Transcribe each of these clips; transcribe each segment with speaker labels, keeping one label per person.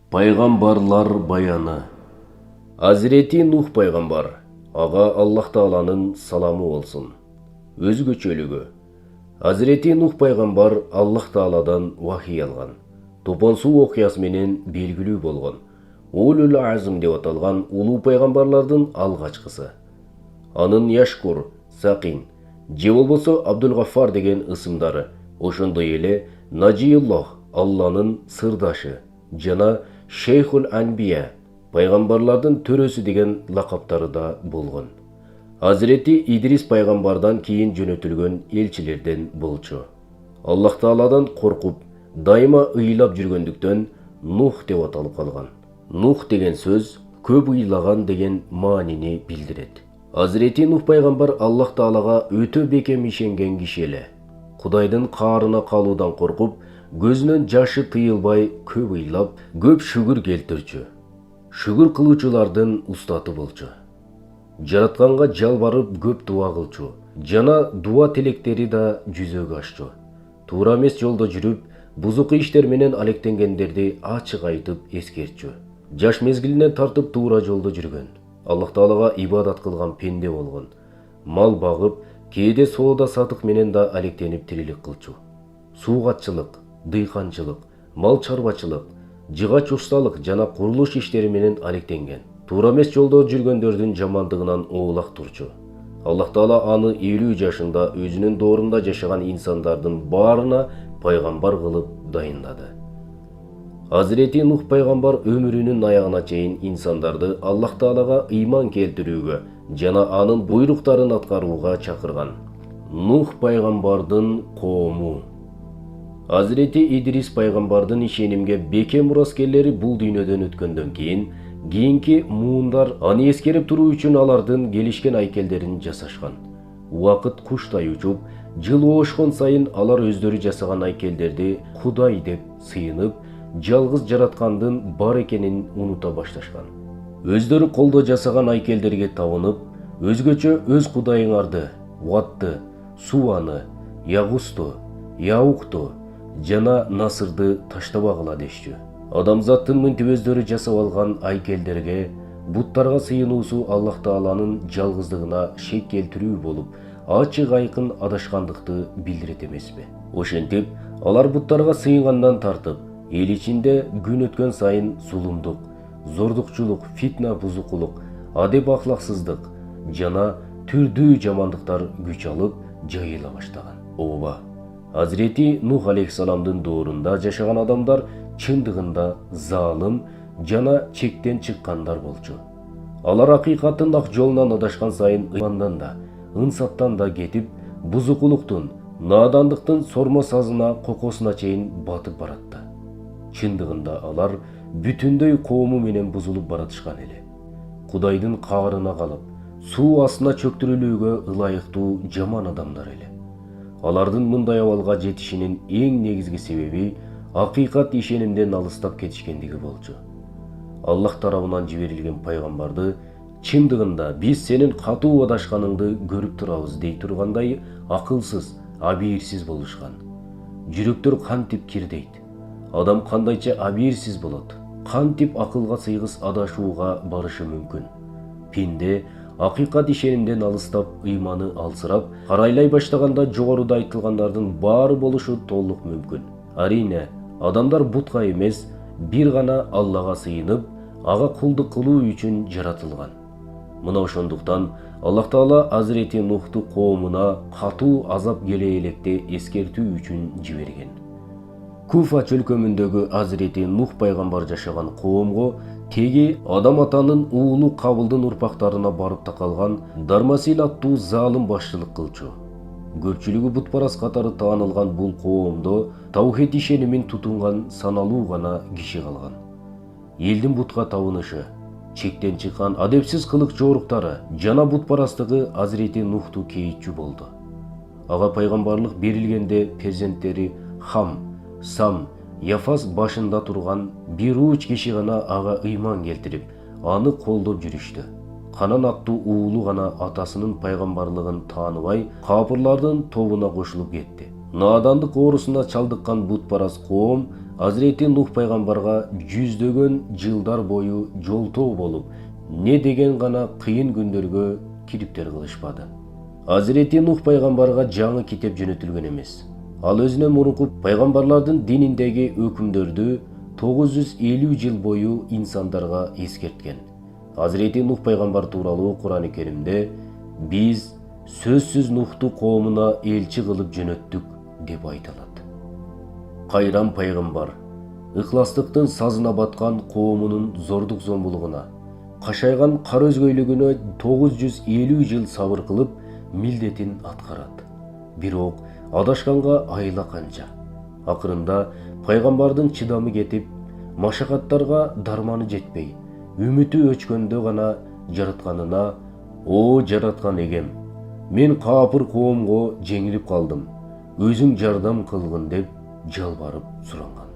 Speaker 1: Пайғамбарлар баяны. Hazreti Nuh пайғамбар, аға Аллах Тааланың саламы болсын. Өзгөчөлүгү. Hazreti Nuh пайғамбар Аллах Тааладан вахий алган. Топон суу окуясы менен белгилүү болгон. Улул Азм деп аталган улуу пайгамбарлардын алгачкысы. Анын Яшкур, Сакин, же болбосо Абдул-Гаффар деген ысымдары, ошондой эле Наджиуллах, Алланын сырдашы, жана Шейхул Анбия, пайгамбарлардын төрөсү деген лакаптары да болгон. Hazreti Идрис пайгамбардан кийин жөнөтүлгөн элчилерден болчу. Аллах Тааладан коркуп, дайыма ыйлап жүргөндүктөн Нух деп аталып калган. Нух деген сөз көп ыйлаган деген маанини билдирет. Hazreti Nuh пайгамбар Аллах Таалага өтө бекем ишенген киши эле. Кудайдын каарына калуудан коркуп, көзүнөн жашы тыйылбай көп ыйлап, көп шүгүр келтирчү. Шүгүр кылуучулардын устаты болчу. Жаратканга жалбарып көп дуа кылчу. Жана дуа тилектери да жүзөгө ашчу. Туура эмес жолдо жүрүп, бузук иштер менен алектенгендерди ачык айтып эскертчү. Жаш мезгилинен тартып туура жолдо жүргөн. Аллах Таалага ибадат кылган пенде болгон. Мал багып, кээде соода сатык менен да алектенип тирилик кылчу. Суугатчылык, дыйканчылык, мал чарбачылык, жыгач усталык жана курулуш иштери менен алектенген. Туура эмес жолдо жүргөндөрдүн жамандыгынан оолак турчу. Аллах Таала аны 50 жашында өзүнүн доорунда жашаган инсандардын баарына пайгамбар кылып дайындады. Hazreti Nuh пайгамбар өмүрүнүн аягына чейин инсандарды Аллах Таалага ыйман келтирүүгө жана анын буйруктарын аткарууга чакырган. Нух пайгамбардын коому. Hazreti Идрис пайгамбардын ишенимге бекем мураскерлери бул дүйнөдөн өткөндөн кийинки муундар аны эскерип туруу үчүн алардын келишкен айкелдерин жасашкан. Убакыт куштай учуп, жыл оошкон сайын алар өздөрү жасаган айкелдерди Кудай деп сыйынып, жалгыз жараткандын бар экенин унута башташкан. Өздөрү колдо жасаган айкелдерге табынып, өзгөчө өз кудайыңарды, Ватты, Суваны, Ягусту, Яукту жана Насырды таштабагыла дешчү. Адамзаттын мынтип өздөрү жасап алган айкелдерге, буттарга сыйынуусу Аллах Тааланын жалгыздыгына шек келтирүү болуп, ачык айкын адашкандыкты билдирет эмеспи? Ошентип, алар буттарга сыйынгандан тартып, эл ичинде күн өткөн сайын зулумдук, зордукчулук, фитна бузукулук, адеп ахлаксыздык жана түрдүү жамандыктар күч алып жайыла баштаган. Ооба, Hazreti Nuh алейхиссаламдын доорунда жашаган адамдар чындыгында залым жана чектен чыккандар болчу. Алар акыйкаттын ак жолунан адашкан сайын ыймандан да, ынсаптан да кетип, бузукулуктун, наадандыктын сормо сазына, кокосуна чейин батып баратты. Чындыгында алар бүтүндөй коому менен бузулуп баратышкан эле. Кудайдын каарына калып, суу астына чөктүрүлүүгө ылайыктуу жаман адамдар эле. Алардын мындай абалга жетишинин эң негизги себеби акыйкат ишенимден алыстап кетишкендиги болчу. Аллах тарабынан жиберилген пайгамбарды чындыгында биз сенин катуу адашканыңды көрүп турабыз дей тургандай акылсыз, абийирсиз болушкан. Жүрөктөр кантип кирдейт? Адам кандайча абийирсиз болот? Кантип акылга сыйгыс адашууга барышы мүмкүн? Пенде акыйкат ишенимден алыстап, ыйманы алсырап, карайлай баштаганда жогоруда айтылгандардын баары болушу толук мүмкүн. Арине, адамдар бутка эмес, бир гана Аллага сыйынып, ага кулдук кылуу үчүн жаратылган. Мына ошондуктан Аллах Таала Hazreti Нухту коомуна катуу азап келе электе эскертүү үчүн жиберген. Куфа чөлкөмүндөгү Hazreti Nuh пайгамбар жашаган коомго теги Адам атанын уулу Кабылдын урпактарына барып такалган Дармасил аттуу залым башчылык кылчу. Көпчүлүгү бутпарас катары таанылган бул коомдо таухид ишенимин тутунган саналуу гана киши калган. Элдин бутка табынышы, чектен чыккан адепсиз кылык жоруктары жана бутпарастыгы Hazreti Нухту кейитчү болду. Ага пайгамбарлык берилгенде перзенттери Хам, Сам, Яфас башында турган бир уч киши гана ага ыйман келтирип, аны колдоп жүрүштү. Канан аттуу уулу гана атасынын пайгамбарлыгын тааныбай, капырлардын тобуна кошулуп кетти. Наадандык оорусуна чалдыккан бутпарас коом Азирети Нух пайгамбарга жүздөгөн жылдар бою жолтоо болуп, не деген гана кыйын күндөргө кириптер кылышпады. Азирети Нух пайгамбарга жаңы китеп жөнөтүлгөн эмес. Ал өзүнөн мурунку пайгамбарлардын дининдеги өкүмдөрдү 950 жыл бою инсандарга эскерткен. Азирети Нух пайгамбар тууралуу Кур'ан-ы Керимде биз сөзсүз Нухту коомуна элчи кылып жөнөттүк деп айтылат. Кайрам пайгамбар ыхластыктын сазына баткан коомунун зордук зомбулугуна, кашайган кар өзгөйлүгүнө 950 жыл сабыр кылып милдетин аткарат. Бирок адашканга айла канча. Акырында пайгамбардын чыдамы кетип, машакаттарга дарманы жетпей, үмүтү өчкөндө гана жаратканына: "О жараткан эгем, мен капыр коомго жеңилип калдым. Өзүң жардам кылгын" деп жалбарып суранган.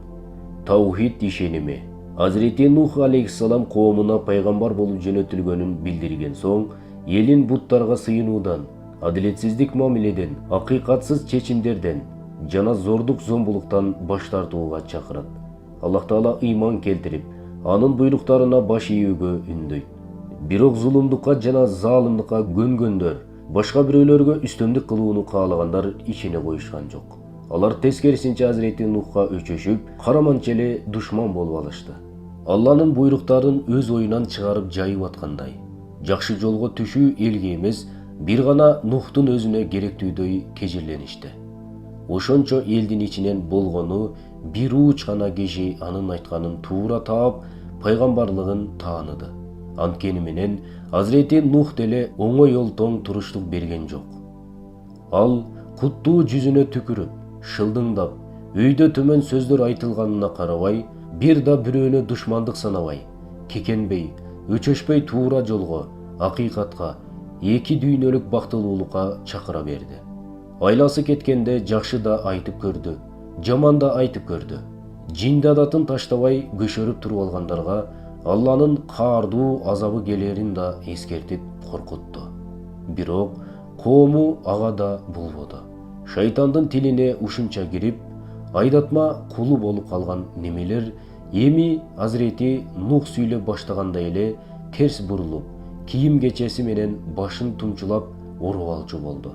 Speaker 1: Таухид ишеними. Азирети Нух алейхиссалам коомуна пайгамбар болуп жөнөтүлгөнүн билдирген соң, элин буттарга сыйынуудан, адилетсиздик мамиледен, акыйкатсыз чечимдерден жана зордук зомбулуктан баш тартууга чакырат. Аллах Таала ыйман келтирип, анын буйруктарына баш ийүүгө үндөйт. Бирок зулумдукка жана заалымдыкка көнгөндөр, башка бирөөлөргө үстөмдүк кылууну каалагандар ичине коюшкан жок. Алар тескерисинче Азирети Нухка өчөшүп, караманча эле душман болуп алышты. Алланын буйруктарын өз оюнан чыгарып жайып аткандай, жакшы жолго түшүү элге эмес, бир гана Нухтун өзүнө керектүүдөй кежирленишти. Ошончо элдин ичинен болгону бир уч гана киши анын айтканын туура таап, пайгамбарлыгын тааныды. Анткени менен Азирети Нух деле оңой олтоң туруштук берген жок. Ал куттуу жүзүнө түкүрүп, шылдыңдап, өйдө төмөн сөздөр айтылганына карабай, бир да бирөөнө душмандык санабай, кекенбей, өчөшпөй туура жолго, акыйкатка, эки дүйнөлүк бактылуулукка чакыра берди. Айласы кеткенде жакшы да айтып көрдү, жаман да айтып көрдү. Жинди адатын таштабай көшөрүп туруп алгандарга Алланын каардуу азабы келерин да эскертип коркутту. Бирок коому ага да булбоду. Шайтандын тилине ушунча кирип, айдатма кулу болуп калган немелер эми Азирети Нух сүйлөп баштагандай эле терс бурулуп, кийим кечеси менен башын тумчулап оруп алчу болду.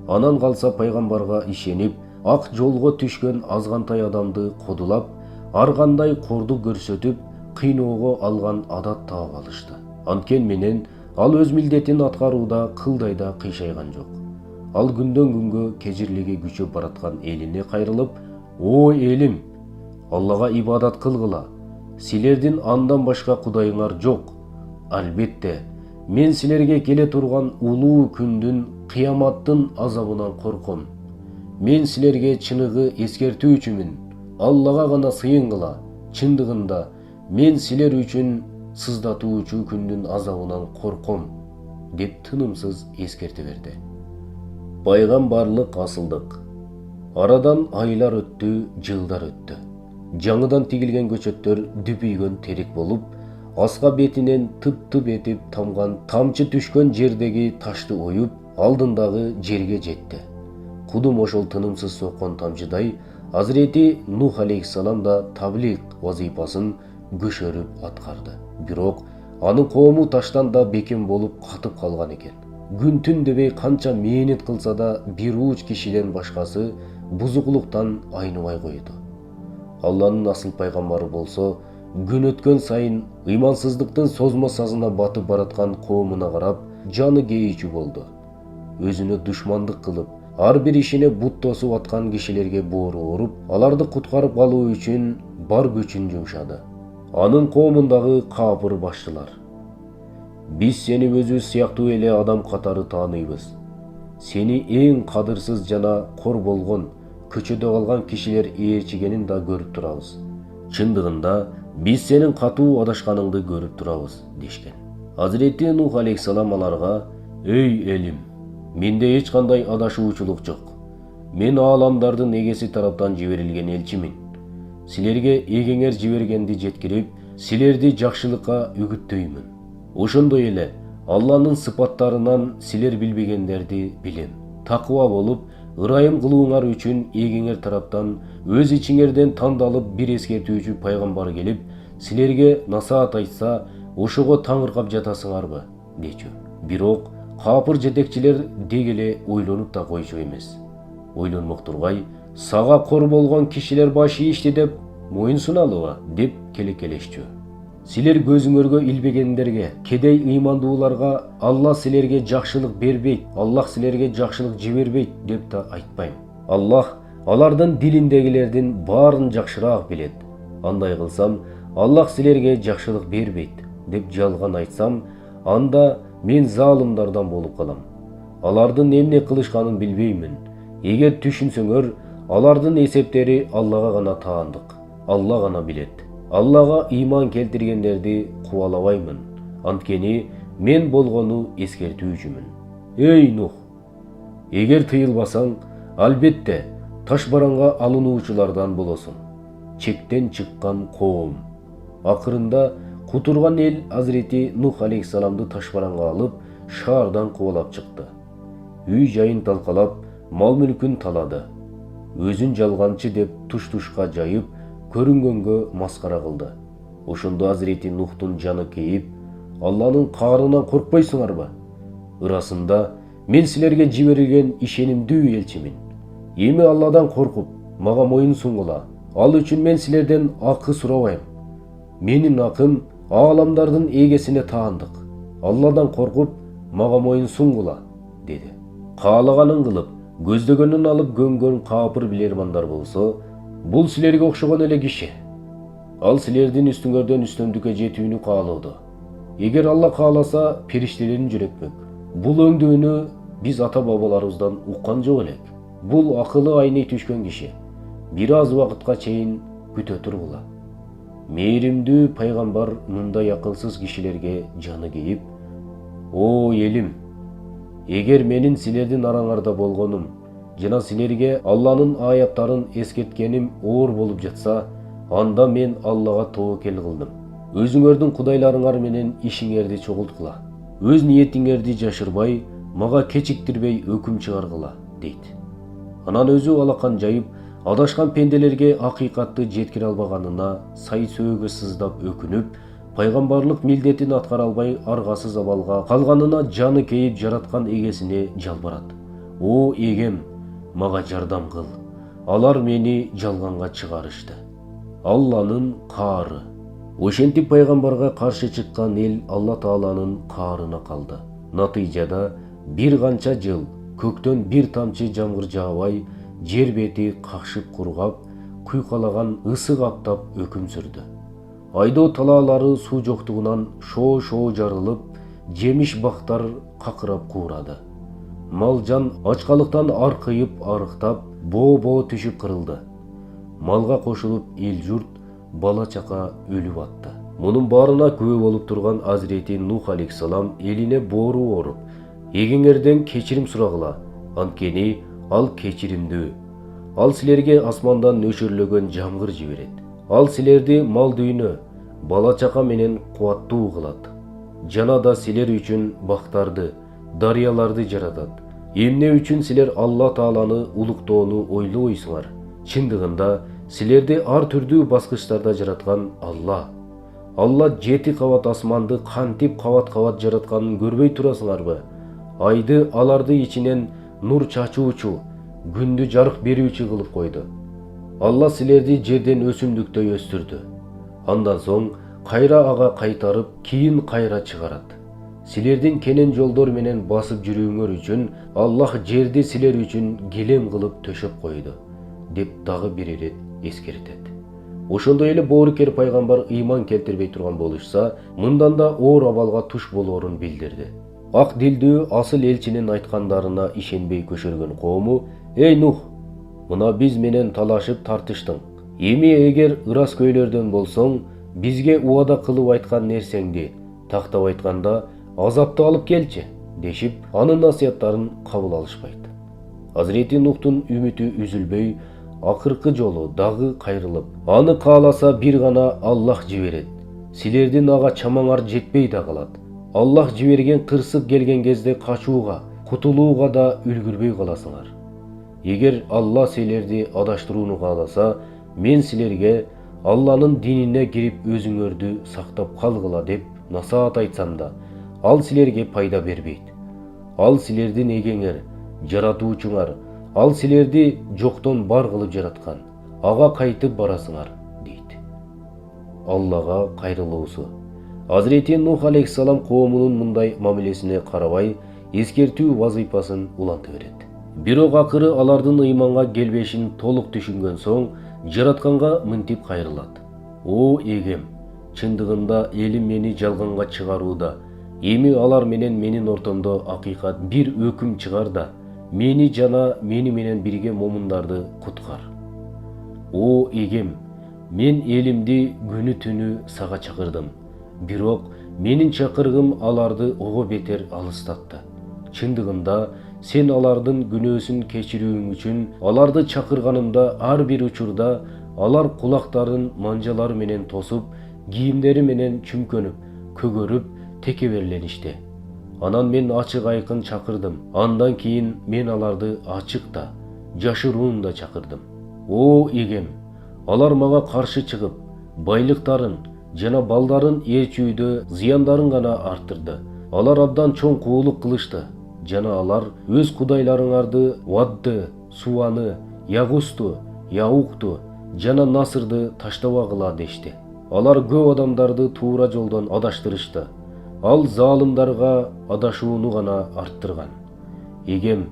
Speaker 1: Анан калса пайгамбарга ишенип, ак жолго түшкөн азгантай адамды кодулап, ар кандай кордук көрсөтүп, кыйноого алган адат таап алышты. Анткени менен ал өз милдетин аткарууда кылдай да кыйшайган жок. Ал күндөн күнгө кежирлиги күчөп бараткан элине кайрылып: "О элим, Аллага ибадат кылгыла. Силердин андан башка кудайыңар жок. Албетте, мен силерге келе турган улуу күндүн, кыяматтын азабынан корком. Мен силерге чыныгы эскертүүчүмүн. Аллага гана сыйынгыла. Чындыгында мен силер үчүн сыздатуучу күндүн азабынан корком" деп тынымсыз эскерте берди. Пайгамбарлык асылдык. Арадан айлар өттү, жылдар өттү. Жаңыдан тигилген көчөттөр дүпүйгөн терек болуп, аска бетинен тып-тып этип тамган тамчы түшкөн жердеги ташты оюп, алдындагы жерге жетти. Кудум ошол тынымсыз соккон тамчыдай Азирети Нух алейхиссалам да таблиг вазифасын көшөрүп аткарды. Бирок анын коому таштан да бекем болуп катып калган экен. Күн түн дебей канча мээнет кылса да бир уч кишиден башкасы бузуклуктан айныбай койду. Алланын асыл пайгамбары болсо, күн өткөн сайын ыймансыздыктын созмо сазына батып бараткан коомуна карап, жаны кейичүү болду. Өзүнө душмандык кылып, ар бир ишине бут тосуп аткан кишилерге боору уруп, аларды куткарып калуу үчүн бар күчүн жумшады. Анын коомундагы капыр башчылар: "Биз сени өзүбүз сыяктуу эле адам катары тааныйбыз. Сени эң кадырсыз жана кор болгон, көчөдө калган кишилер ээрчигенин да көрүп турабыз. Чындыгында биз сенин катуу адашканыңды көрүп турабыз" дешкен. Азирети Нух алейхиссалам аларга: "Эй элим, менде эч кандай адашуучулук жок. Мен ааламдардын эгеси тараптан жиберилген элчимин. Силерге эгеңер жибергенди жеткирип, силерди жакшылыкка үгүттөймүн. Ошондой эле Алланын сыпаттарынан силер билбегендерди билем. Такыба болуп, ырайым кылууңар үчүн эгиңер тараптан өз ичиңерден тандалып бир эскертүүчү пайгамбар келип, силерге насаат айтса, ошого таңыркап жатасыңарбы, дечү. Бирок капыр жетекчилер дегеле ойлонуп да койчу эмес. Ойлонмок тургай, сага кор болгон кишилер башы ишти деп моюн суналыбы, деп келекелешчү. Силер көзүңөргө илбегендерге, кедей ыймандууларга Алла силерге жакшылык бербейт, Аллах силерге жакшылык жибербейт деп да айтпайм. Аллах алардын дилиндегилердин баарын жакшыраак билет. Андай кылсам, Аллах силерге жакшылык бербейт деп жалган айтсам, анда мен залымдардан болуп калам. Алардын эмне кылышканын билбеймин. Эгер түшүнсөңөр, алардын эсептери Аллага гана таандык. Алла гана билет. Аллага ыйман келтиргендерди кубалабаймын. Анткени мен болгону эскертүүчүмүн. Эй Нух, эгер тыйылбасаң, албетте таш бараңга алынуучулардан болосуң. Чектен чыккан коом. Акырында кутурган эл Азирети Нух алейхиссаламды таш бараңга алып, шаардан кубалап чыкты. Үй жайын талкалап, мал мүлкүн талады. Өзүн жалганчы деп туш-тушка жайып, көрүнгөнгө маскара кылды. Ошондо Азирети Нухтун жаны кейип, Алланын каарынан коркпойсуңарбы? Ырасында мен силерге жиберилген ишенимдүү элчимин. Эми Алладан коркуп, мага моюн сунгула. Ал үчүн мен силерден акы сурабайм. Менин акым ааламдардын эгесине таандык. Алладан коркуп, мага моюн сунгула, деди. Каалаганын кылып, көздөгөнүн алып көнгөн капыр билермандар болсо, бул силерге окшогон эле киши. Ал силердин үстүңөрдөн үстөмдүккө жетүүнү каалоодо. Эгер Алла кааласа, периштелерин жүрөкмөк. Бул өңдүүнү биз ата-бабаларыбыздан уккан жок элек. Бул акылы айней түшкөн киши. Бир аз убакытка чейин күтө тургула. Мээримдүү пайгамбар мындай акылсыз кишилерге жаны кейип, о элим, эгер менин силердин араңарда болгонум жана силерге Алланын аяттарын эскерткеним оор болуп жатса, анда мен Аллага тобокел кылдым. Өзүңөрдүн кудайларыңар менен ишиңерди чогулткула. Өз ниетиңерди жашырбай, мага кечиктирбей өкүм чыгаргыла, дейт. Анан өзү алакан жайып, адашкан пенделерге акыйкатты жеткире албаганына сай сөөгө сыздап өкүнүп, пайгамбарлык милдетин аткара албай аргасыз абалга калганына жаны кейип жараткан эгесине жалбарат. О эгем, мага жардам кыл. Алар мени жалганга чыгарышты. Алланын каары. Ошентип пайгамбарга каршы чыккан эл Алла Тааланын каарына калды. Натыйжада бир канча жыл көктөн бир тамчы жамгыр жаабай, жер бети какшып кургап, куйкалаган ысык аптап өкүм сүрдү. Айдоо талаалары суу жоктугунан шоо-шоо жарылып, жемиш бактар какырап куурады. Мал жан ачкалыктан аркыйып арыктап, боо-боо түшүп кырылды. Малга кошулуп эл журт, бала чака өлүп атты. Мунун баарына күбө болуп турган Азирети Нух алейхиссалам элине боору ооруп, эгиңерден кечирим сурагыла, анткени ал кечиримдүү. Ал силерге асмандан нөшөрлөгөн жамгыр жиберет. Ал силерди мал дүйнө, бала чака менен кубаттуу кылат. Жана да силер үчүн бактарды, дарыяларды жаратат. Эмне үчүн силер Алла Тааланы улуктоону ойлобойсуңар? Чындыгында силерди ар түрдүү баскычтарда жараткан Алла. Алла 7 кабат асманды кантип кабат-кабат жаратканын көрбөй турасыңарбы? Айды аларды ичинен нур чачуучу, күндү жарык берүүчү кылып койду. Алла силерди жерден өсүмдүктөй өстүрдү. Андан соң кайра ага кайтарып, кийин кайра чыгарат. Силердин кенен жолдор менен басып жүрүүңөр үчүн Аллах жерди силер үчүн келем кылып төшөп койду, деп дагы бир ирет эскертет. Ошондой эле боорукер пайгамбар ыйман келтирбей турган болушса, мындан да оор абалга туш болоорун билдирди. Ак дилдүү асыл элчинин айткандарына ишенбей көшөргөн коому, эй Нух, мына биз менен талашып тартыштың. Эми эгер ырас көйлөрдөн болсоң, бизге убада кылып айткан нерсеңди, тактап айтканда азапты алып келчи, дешип, анын насыяттарын кабыл алышпайт. Азирети Нухтун үмүтү үзүлбөй, акыркы жолу дагы кайрылып, аны кааласа бир гана Аллах жиберет. Силердин ага чамаңар жетпей да калат. Аллах жиберген кырсык келген кезде качууга, кутулууга да үлгүрбөй каласыңар. Егер Алла силерди адаштырууну кааласа, мен силерге Алланын динине кирип өзүңөрдү сактап калгыла деп насаат айтсам да, ал силерге пайда бербейт. Ал силердин эгеңер, жаратуучуңар, ал силерди жоктон бар кылып жараткан. Ага кайтып барасыңар, дейт. Аллага кайрылуусу. Азирети Нух алейхиссалам коомунун мындай мамилесине карабай, эскертүү вазыйпасын уланты берет. Бирок акыры алардын ыйманга келбешин толук түшүнгөн соң, жаратканга мынтип кайрылат. О эгем, чындыгында элим мени жалганга чыгарууда, эми алар менен менин ортомдо акыйкат бир өкүм чыгар да, мени жана мени менен бирге момундарды куткар. О эгем, мен элимди күнү түнү сага чакырдым. Бирок менин чакыргым аларды ого бетер алыстатты. Чындыгында сен алардын күнөөсүн кечирүүң үчүн аларды чакырганымда ар бир учурда алар кулактарын манжалары менен тосуп, кийимдери менен чүмкөнүп, көгөрүп, текеберленишти. Анан мен ачык айкын чакырдым. Андан кийин мен аларды ачык да, жашыруун да чакырдым. О эгем, алар мага каршы чыгып, байлыктарын жана балдарын ээрчүүдө зыяндарын гана арттырды. Алар абдан чоң куулук кылышты. Жана алар өз кудайларыңарды Вадды, Суваны, Ягусту, Яукту жана Насырды таштабагыла дешти. Алар көп адамдарды туура жолдон адаштырышты. Ал залымдарга адашууну гана арттырган. Эгем,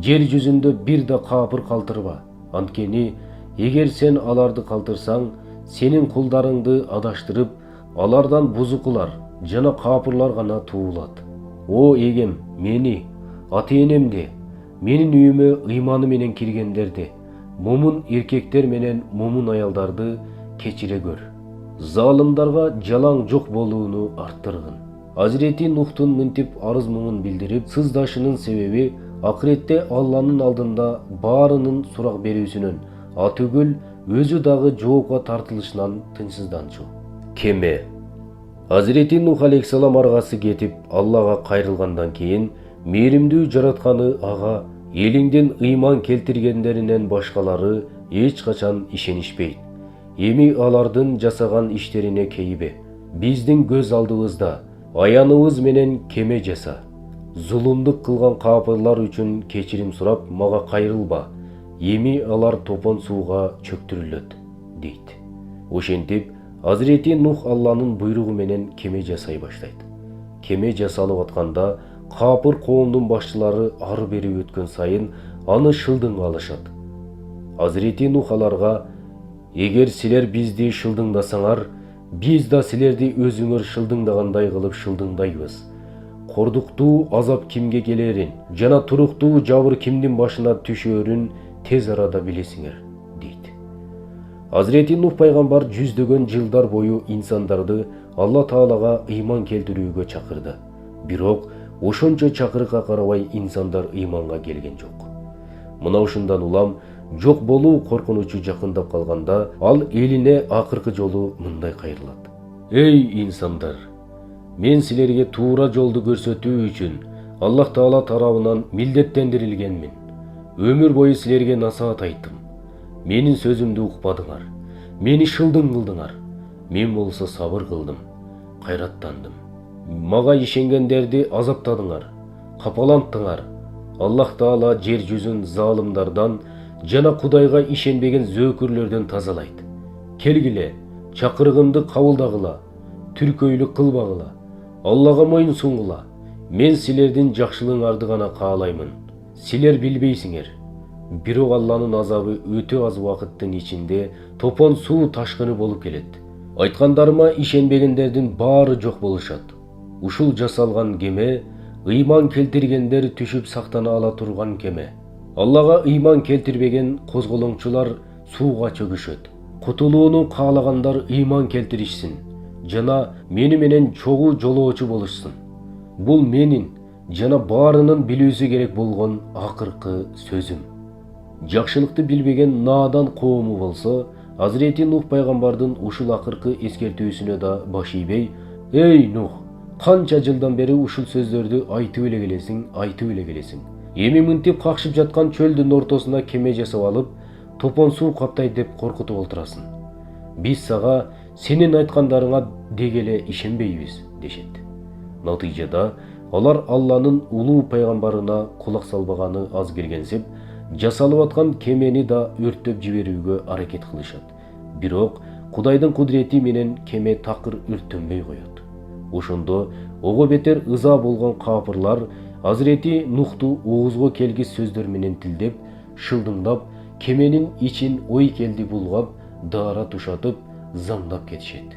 Speaker 1: жер жүзүндө бир да капыр калтырба. Анткени эгер сен аларды калтырсаң, сенин кулдарыңды адаштырып, алардан бузукулар жана капырлар гана туулат. О эгем, мени, ата-энемди, менин үйүмө ыйманы менен киргендерди, момун эркектер менен момун аялдарды кечире көр. Залымдарга жалаң жок болууну арттыргын. Азирети Нухтун мынтип арыз муңун билдирип сыздашынын себеби акыретте Алланын алдында баарынын сурак берүүсүнөн, атүгүл өзү дагы жоопко тартылышынан тынчсызданчу. Кеме. Азирети Нух алейхиссалам аргасы кетип Аллага кайрылгандан кийин мээримдүү жаратканы ага элиңден ыйман келтиргендеринен башкалары эч качан ишенишпейт. Эми алардын жасаган иштерине кейбе. Биздин көз алдыбызда аяныбыз менен кеме жаса. Зулумдук кылган капырлар үчүн кечирим сурап мага кайрылба. Эми алар топон сууга чөктүрүлөт, дейт. Ошентип, Азирети Нух Алланын буйругу менен кеме жасай баштайт. Кеме жасалып атканда, капыр коомдун башчылары ары бери өткөн сайын аны шылдыңга алышат. Азирети Нух аларга: "Эгер силер бизди шылдыңдасаңар, биз да силерди өзүңөр шылдыңдагандай кылып шылдыңдайбыз. Кордуктуу азап кимге келерин жана туруктуу жабыр кимдин башына түшөрүн тез арада билесиңер", дейт. Азирети Нух пайгамбар жүздөгөн жылдар бою инсандарды Алла Таалага ыйман келтирүүгө чакырды. Бирок ошончо чакырыкка карабай инсандар ыйманга келген жок. Мына ушундан улам жок болуу коркунучу жакындап калганда, ал элине акыркы жолу мындай кайрылат: "Эй инсандар, мен силерге туура жолду көрсөтүү үчүн Аллах Таала тарабынан милдеттендирилгенмин. Өмүр бою силерге насаат айттым. Менин сөзүмдү укпадыңар. Мени шылдың кылдыңар. Мен болсо сабыр кылдым, кайраттандым. Мага ишенгендерди азаптадыңар, капаланттыңар. Аллах Таала жер жүзүн залымдардан жана Кудайга ишенбеген зөөкүрлөрдөн тазалайт. Келгиле, чакырыгымды кабылдагыла, түркөйлүк кылбагыла, Аллага моюн сунгула. Мен силердин жакшылыгыңарды гана каалаймын. Силер билбейсиңер. Бирок Алланын азабы өтө аз убакыттын ичинде топон суу ташкыны болуп келет. Айткандарыма ишенбегендердин баары жок болушат. Ушул жасалган кеме ыйман келтиргендер түшүп сактана ала турган кеме. Аллага ыйман келтирбеген козголоңчулар сууга чөгүшөт. Кутулууну каалагандар ыйман келтиришсин жана мени менен чогуу жолоочу болушсун. Бул менин жана баарынын билүүсү керек болгон акыркы сөзүм. Жакшылыкты билбеген наадан коому болсо, Азирети Нух пайгамбардын ушул акыркы эскертүүсүнө да баш ийбей: "Эй Нух, канча жылдан бери ушул сөздөрдү айтып эле келесиң. Эми мынтип какшып жаткан чөлдүн ортосуна кеме жасап алып, топон суу каптайт деп коркутуп отурасың. Биз сага сенин айткандарыңа деги эле ишенбейбиз дешет. Натыйжада алар Алланын улуу пайгамбарына кулак салбаганы аз келгенсип, жасалып аткан кемени да өрттөп жиберүүгө аракет кылышат. Бирок Кудайдын кудурети менен кеме такыр өрттөнбөй коет. Ошондо ого бетер ыза болгон капырлар Азирети Нухту оозго келгис сөздөр менен тилдеп, шылдыңдап, кеменин ичин ой келди булгап, даара тушатып, заңдап кетишет.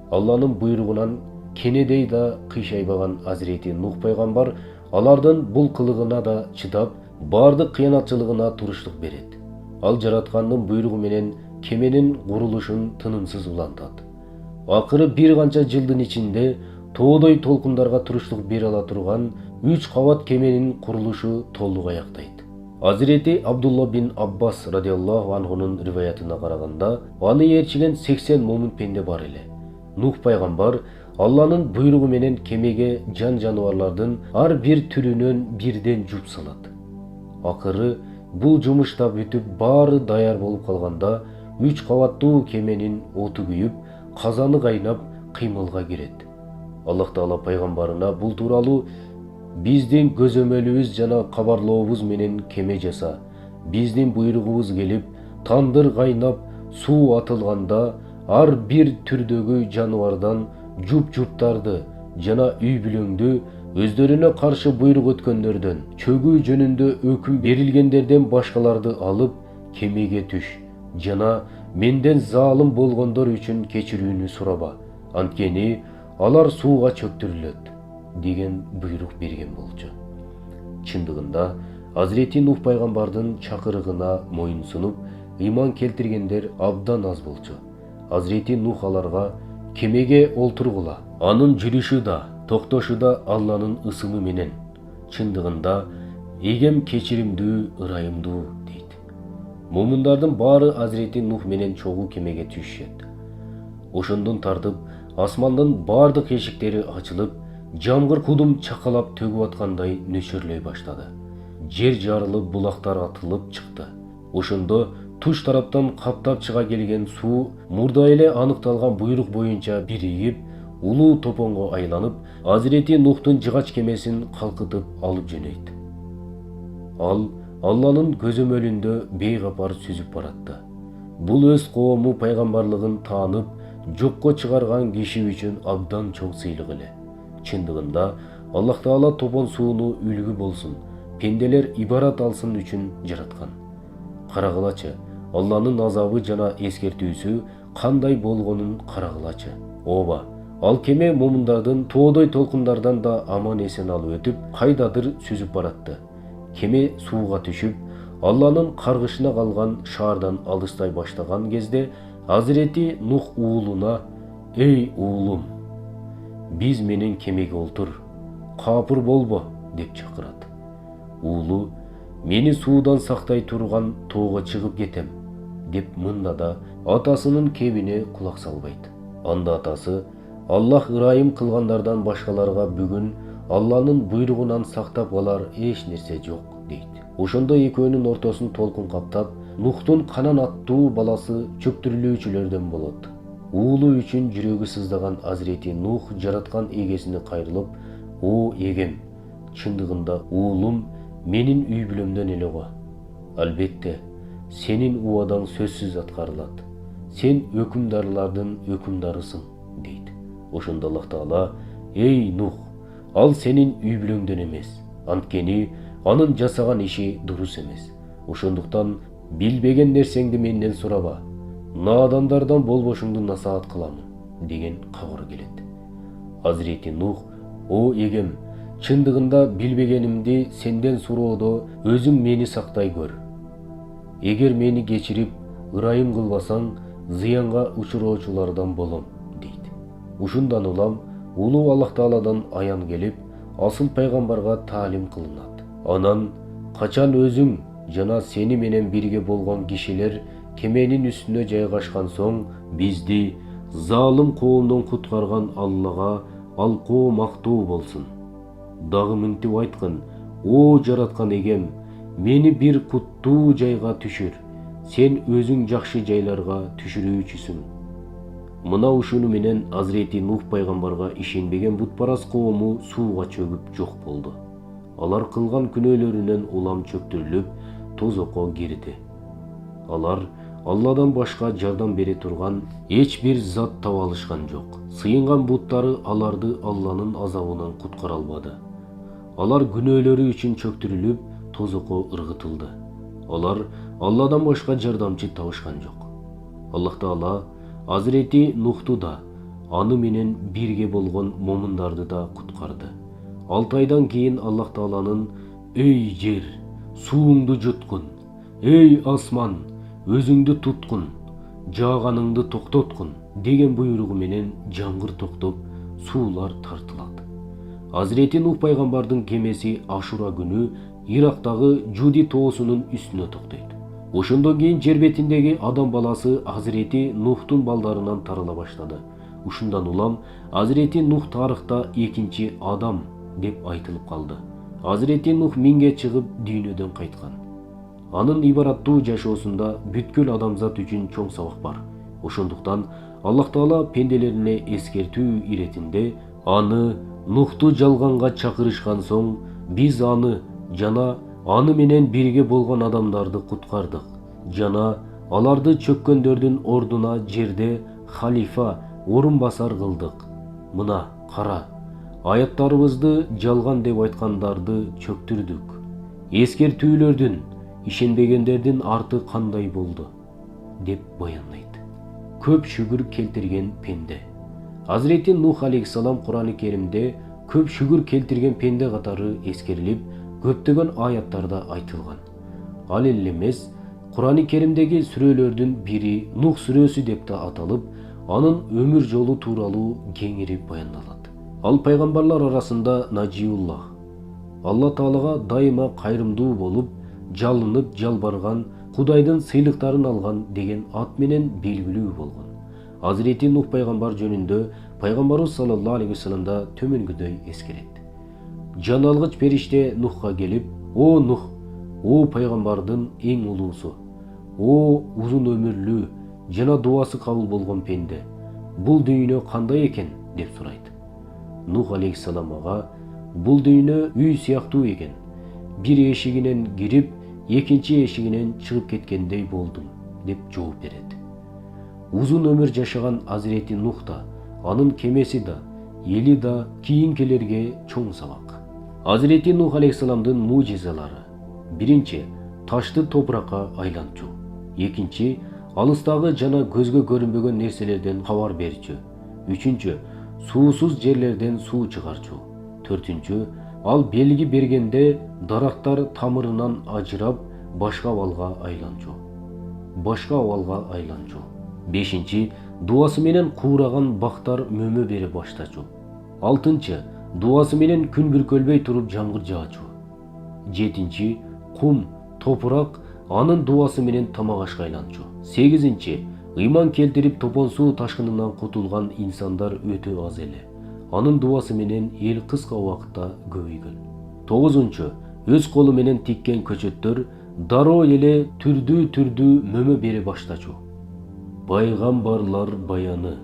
Speaker 1: Алланын буйругунан кенедей да кыйшайбаган Азирети Нух пайгамбар алардын бул кылыгына да чыдап, бардык кыянатчылыгына туруштук берет. Ал жараткандын буйругу менен кеменин курулушун тынымсыз улантат. Акыры бир канча жылдын ичинде тоодой толкундарга туруштук бере ала турган 3 кабат кеменин курулушу толук аяктайт. Азирети Абдулла бин Аббас радиаллаху анхунун риваятына караганда, аны ээрчиген 80 момун пенде бар эле. Нух пайгамбар Алланын буйругу менен кемеге жан жаныбарлардын ар бир түрүнөн бирден жуп салат. Акыры бул жумуш да бүтүп баары даяр болуп калганда 3 кабаттуу кеменин оту күйүп, казаны кайнап, кыймылга кирет. Аллах Таала пайгамбарына бул тууралуу биздин көзөмөлүбүз жана кабарлообуз менен кеме жаса, биздин буйругубуз келип, тандыр кайнап, суу атылганда ар бир түрдөгү жаныбардан жуп-жуптарды жана үй бүлөңдү өздөрүнө каршы буйрук өткөндөрдөн, чөгүү жөнүндө өкүм берилгендерден башкаларды алып кемеге түш жана менден залым болгондор үчүн кечирүүнү сураба, анткени алар сууга чөктүрүлөт деген буйрук берген болчу. Чындыгында Азирети Нух пайгамбардын чакырыгына моюн сунуп, ыйман келтиргендер абдан аз болчу. Азирети Нух аларга кемеге олтургула, анын жүрүшү да, токтошу да Алланын ысымы менен. Чындыгында эгем кечиримдүү, ырайымдуу дейт. Момундардын баары Азирети Нух менен чогуу кемеге түшүшөт. Ошондон тартып асмандын бардык эшиктери ачылып, жамгыр кудум чакалап төгүп аткандай нөчөрлөй баштады. Жер жарылып, булактар атылып чыкты. Ошондо туш тараптан каптап чыга келген суу мурда эле аныкталган буйрук боюнча биригип, улуу топонго айланып, Азирети Нухтун жыгач кемесин калкытып алып жөнөйт. Ал Алланын көзөмөлүндө бейгапар сүзүп баратты. Бул өз коому пайгамбарлыгын таанып, жокко чыгарган киши үчүн абдан чоң сыйлык эле. Чындыгында Аллах Таала топон сууну үлгү болсун, пенделер ибарат алсын үчүн жараткан. Карагылачы, Алланын азабы жана эскертүүсү кандай болгонун карагылачы. Ооба, ал кеме момундардын тоодой толкундардан да аман эсен алып өтүп, кайдадыр сүзүп баратты. Кеме сууга түшүп, Алланын каргышына калган шаардан алыстай баштаган кезде Азирети Нух уулуна: "Эй уулум, биз менен кемеге олтур, капыр болбо" деп чакырат. Уулу: "Мени суудан сактай турган тоого чыгып кетем" деп мында да атасынын кебине кулак салбайт. Анда атасы: "Аллах ырайым кылгандардан башкаларга бүгүн Алланын буйругунан сактап калар эч нерсе жок" дейт. Ошондо экөөнүн ортосун толкун каптап, Нухтун канан аттуу баласы чөктүрүлүүчүлөрдөн болот. Уулу үчүн жүрөгү сыздаган Азирети Нух жараткан эгесине кайрылып: "О эгем, чындыгында уулум менин үй бүлөмдөн эле го. Албетте, сенин убадаң сөзсүз аткарылат. Сен өкүмдарлардын өкүмдарысың" дейт. Ошондо Аллах Таала: "Эй Нух, ал сенин үй бүлөңдөн эмес, анткени анын жасаган иши дурус эмес. Ошондуктан билбеген нерсеңди менден сураба. Наадандардан болбошуңду насаат кыламын" деген кабар келет. Азирети Нух: "О эгем, чындыгында билбегенимди сенден суроодо өзүң мени сактай көр. Эгер мени кечирип, ырайым кылбасаң, зыянга учуроочулардан болом" дейт. Ушундан улам улуу Аллах Тааладан аян келип, асыл пайгамбарга таалим кылынат. Анан качан өзүң жана сени менен бирге болгон кишилер кеменин үстүнө жайгашкан соң, бизди залым коомдон куткарган Аллага алкоо мактоо болсун. Дагы мынтип айткын: О жараткан эгем, мени бир куттуу жайга түшүр. Сен өзүң жакшы жайларга түшүрүүчүсүң. Мына ушуну менен Азирети Нух пайгамбарга ишенбеген бутпарас коому сууга чөгүп жок болду. Алар кылган күнөөлөрүнөн улам чөктүрүлүп, тозокко кирди. Алар Алладан башка жардам бере турган эч бир зат таба алышкан жок. Сыйынган буттары аларды Алланын азабынан куткара албады. Алар күнөөлөрү үчүн чөктүрүлүп, тозокко ыргытылды. Алар Алладан башка жардамчы табышкан жок. Аллах Таала Азирети Нухту да, аны менен бирге болгон момундарды да куткарды. 6 айдан кийин Аллах Тааланын «Эй жер, сууңду жуткун, эй асман, өзүңдү туткун, жааганыңды токтоткун» деген буйругу менен жамгыр токтоп, суулар тартылат. Азирети Нух пайгамбардын кемеси Ашура күнү Ирактагы Жуди тоосунун үстүнө токтойт. Ошондон кийин жер бетиндеги адам баласы Азирети Нухтун балдарынан тарала баштады. Ушундан улам Азирети Нух тарыхта экинчи адам деп айтылып калды. Азирети Нух минге чыгып дүйнөдөн кайткан. Анын ибараттуу жашоосунда бүткүл адамзат үчүн чоң сабак бар. Ошондуктан Аллах Таала пенделерине эскертүү иретинде аны Нухту жалганга чакырышкан соң биз аны жана аны менен бирге болгон адамдарды куткардык. Жана аларды чөккөндөрдүн ордуна жерде халифа, орун басар кылдык. Мына кара, аяттарыбызды жалган деп айткандарды чөктүрдүк. Эскертүүлөрдүн, ишенбегендердин арты кандай болду деп баяндайт. Көп шүгүр келтирген пенде. Азирети Нух алейхиссалам Кур'ан-ы Керимде көп шүгүр келтирген пенде катары эскерилип, көптөгөн аяттарда айтылган. Ал эле эмес, Кур'ан-ы Керимдеги сүрөлөрдүн бири Нух сүрөсү деп да аталып, анын өмүр жолу тууралуу кеңири баяндалат. Ал пайгамбарлар арасында Нажиуллах, Алла Таалага дайыма кайрымдуу болуп, жалынып жалбарган, Кудайдын сыйлыктарын алган деген ат менен белгилүү болгон. Азирети Нух пайгамбар жөнүндө пайгамбарыбыз саллаллаху алейхи вассаламда төмөнгүдөй эскерет. Жан алгыч периште Нухка келип: «О Нух, о пайгамбардын эң улуусу, о узун өмүрлүү жана дуасы кабыл болгон пенде, бул дүйнө кандай экен?» деп сурайт. Нух алейхиссалам ага: «Бул дүйнө үй сыяктуу экен. Бир эшигинен кирип, экинчи эшигинен чыгып кеткендей болдум» деп жооп берет. Узун өмүр жашаган Азирети Нух да, анын кемеси да, эли да кийинкилерге чоң сабак. Азирети Нух алейхиссаламдын мужизалары: биринчи, ташты топуракка айлантчу. Экинчи, алыстагы жана көзгө көрүнбөгөн нерселерден кабар берчү. Үчүнчү, суусуз жерлерден суу чыгарчу. Төртүнчү, ал белги бергенде дарактар тамырынан ажырап башка абалга айланчу. Бешинчи, дуасы менен куураган бактар мөмө бере баштачу. Алтынчы, дуасы менен күн бүркөлбөй туруп жамгыр жаачу. Жетинчи, кум, топурак анын дуасы менен тамак ашка айланчу. Сегизинчи, ыйман келтирип топон суу ташкынынан кутулган инсандар өтө аз эле. Анын дуасы менен эл кыска убакытта көбөйгөн. Тогузунчу, өз колу менен тиккен көчөттөр дароо эле түрдүү мөмө бере баштачу. Пайгамбарлар баяны.